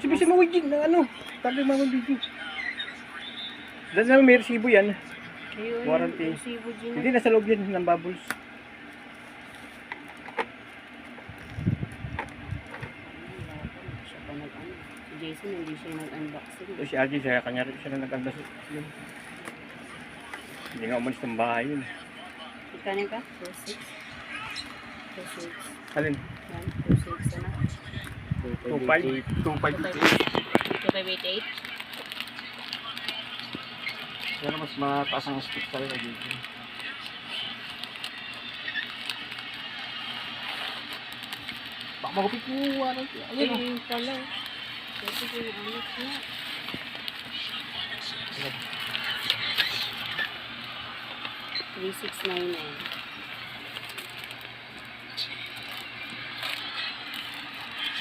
Kasi mawigin na ano. Tabi mga video. Dahil naman may resibo yan. Ayun, Warranty. resibo dyan. Hindi, nasa loob yan ng bubbles. Siya pa nag-ano. Si Jason, hindi siya nag-unboxing. So si RJ, siya kanya rin siya na nag-unbox. Hindi nga umalis ng bahay yun. Ikanin ka? 2.6. 2.6. Alin? Yan, 2.6 na. 2.5? 2.5. 2.588. Pero mas mataas ang stick talaga dito. Baka magupit mo warranty. Ayun pala. Kasi ginaanap na. $3,699.